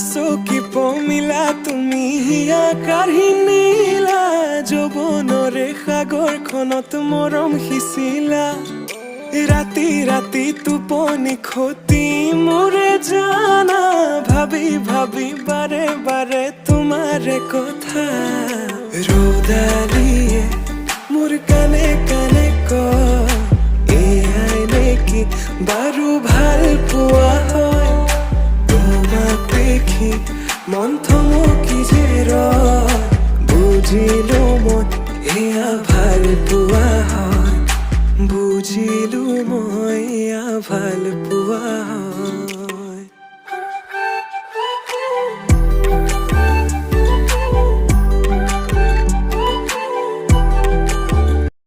চকী পমিলা তুমি হিয়া কাঢ়ি নিলা যৌৱনৰে সাগৰখনত মৰম সিঁচিলা ৰাতি ৰাতি টোপনি খতি মোৰে জানা ভাবি ভাবি বাৰে বাৰে তোমাৰে কথা ৰৌদালিয়ে মোৰ কানে কানে কয় এয়াই নেকি বাৰু ভাল পোৱা হয় তোমাক দেখি মন থমকি যে ৰয় বুজিলো মই এয়া ভাল পোৱা হয় বুজিলো মই এয়া ভাল পোৱা হয়